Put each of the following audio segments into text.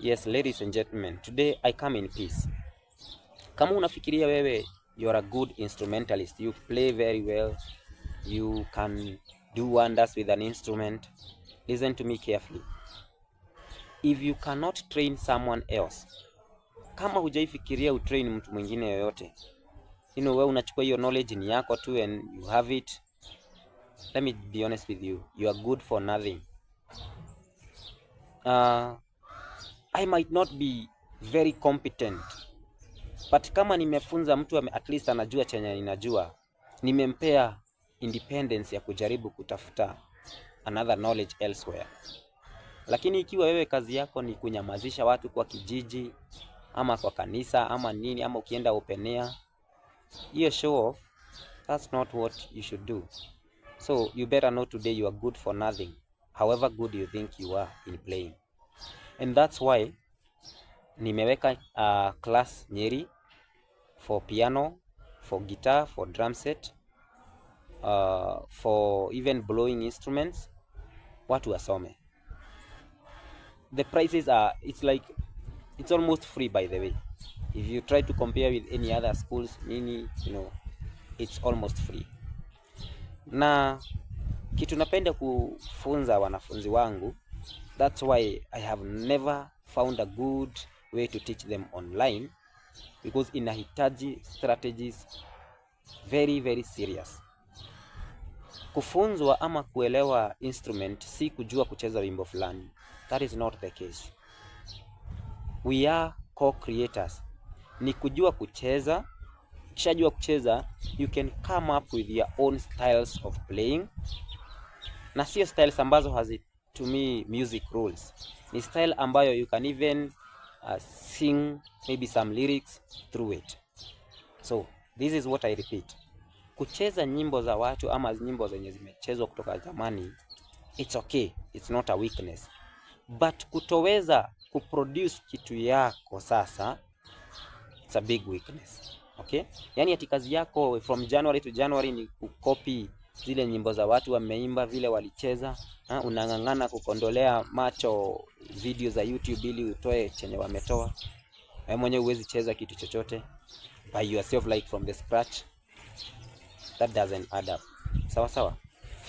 Yes, ladies and gentlemen, today I come in peace. Kama unafikiria wewe you're a good instrumentalist, you play very well, you can do wonders with an instrument, listen to me carefully. If you cannot train someone else, kama hujaifikiria utrain mtu mwingine yoyote, wewe unachukua hiyo knowledge ni yako tu and you have it, let me be honest with you, you are good for nothing. I might not be very competent, but kama nimefunza mtu at least anajua chenye ninajua, nimempea independence ya kujaribu kutafuta another knowledge elsewhere. Lakini ikiwa wewe kazi yako ni kunyamazisha watu kwa kijiji ama kwa kanisa ama nini, ama ukienda open air, hiyo show off, that's not what you should do. So you better know today you are good for nothing, however good you think you are in playing. And that's why nimeweka class Nyeri for piano, for guitar, for drum set, for even blowing instruments, watu wasome. The prices are, it's almost free, by the way. If you try to compare with any other schools, it's almost free. Na kitu napenda kufunza wanafunzi wangu, that's why I have never found a good way to teach them online, because inahitaji strategies very very serious. Kufunzwa ama kuelewa instrument si kujua kucheza wimbo fulani. That is not the case. We are co-creators. Ni kujua kucheza. Ukishajua kucheza, you can come up with your own styles of playing. Na sio styles ambazo hazitumii music rules. Ni style ambayo you can even sing maybe some lyrics through it. So this is what I repeat. Kucheza nyimbo za watu ama nyimbo zenye zimechezwa kutoka zamani, it's okay, it's not a weakness. But kutoweza kuproduce kitu yako sasa, it's a big weakness. Okay? Yani ati kazi yako from January to January ni kucopy zile nyimbo za watu wameimba vile walicheza, unang'ang'ana kukondolea macho video za YouTube ili utoe chenye wametoa. Wewe mwenyewe huwezi cheza kitu chochote by yourself like from the scratch. That doesn't add up. Sawa.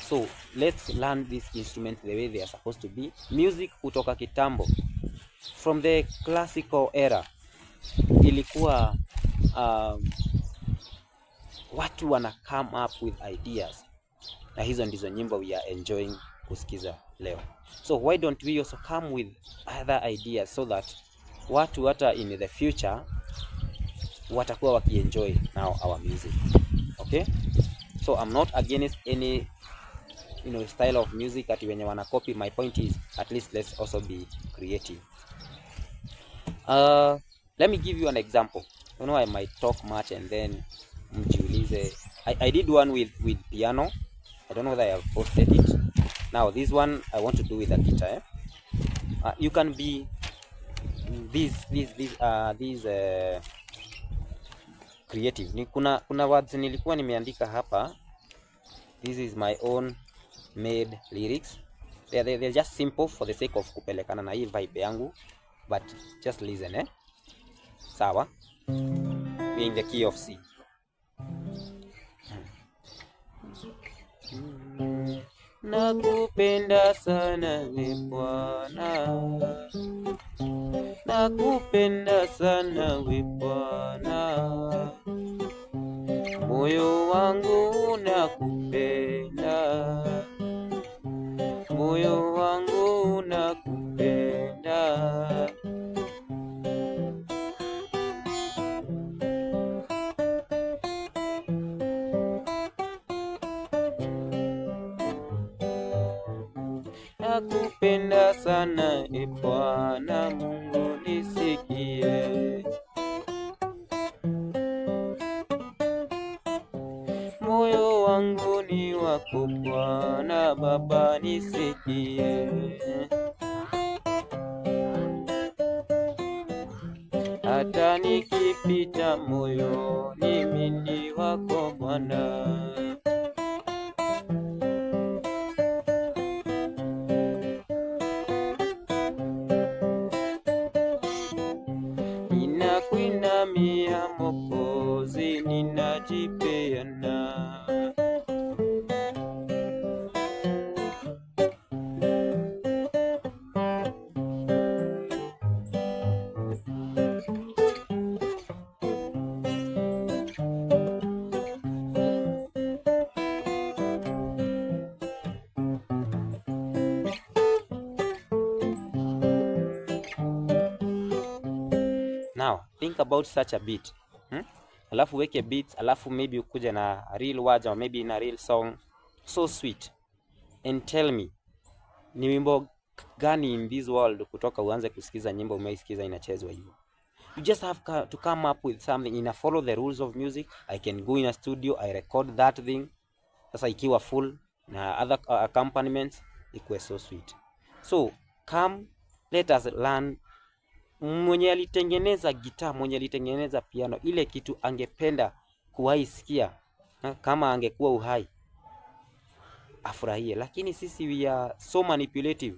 So let's learn these instruments the way they are supposed to be. Music kutoka kitambo, from the classical era, ilikuwa watu wana come up with ideas, na hizo ndizo nyimbo we are enjoying kusikiza leo. So why don't we also come with other ideas so that watu hata in the future watakuwa wakienjoy now our music. Okay? So I'm not against any style of music ati wenye wana copy. My point is, at least let's also be creative. Let me give you an example. I might talk much and then mjiulize. I did one with piano. I don't know whether I have posted it. Now this one I want to do with a guitar. You can be these creative. Kuna words nilikuwa nimeandika hapa. This is my own made lyrics. They're just simple for the sake of kupelekana na hii vibe yangu, but just listen. Sawa? In the key of C. Nakupenda sana we Bwana, nakupenda sana we Bwana, moyo wangu unakupenda, moyo wangu unakupenda. Nakupenda sana e Bwana Mungu nisikie, moyo wangu ni wako Bwana Baba nisikie, hata nikipita moyo mimi ni wako Bwana. think about such a beat. Alafu weke beats, alafu maybe ukuje na real words or maybe na real song so sweet, and tell me ni wimbo gani in this world kutoka uanze kusikiza nyimbo umeisikiza inachezwa hivyo. You just have to come up with something in a follow the rules of music. I can go in a studio, I record that thing, sasa ikiwa full na other accompaniments, ikuwe so sweet. So come, let us learn. Mwenye alitengeneza gitaa, mwenye alitengeneza piano, ile kitu angependa kuwaisikia kama angekuwa uhai, afurahie. Lakini sisi we are so manipulative.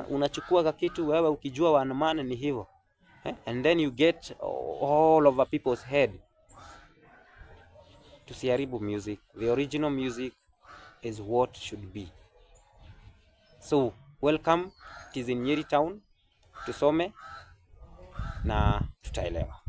Unachukua kitu wewe ukijua one man ni hivyo, and then you get all over people's head. Tusiharibu music. The original music is what should be. So welcome, it is in Nyeri town. Tusome na tutaelewa.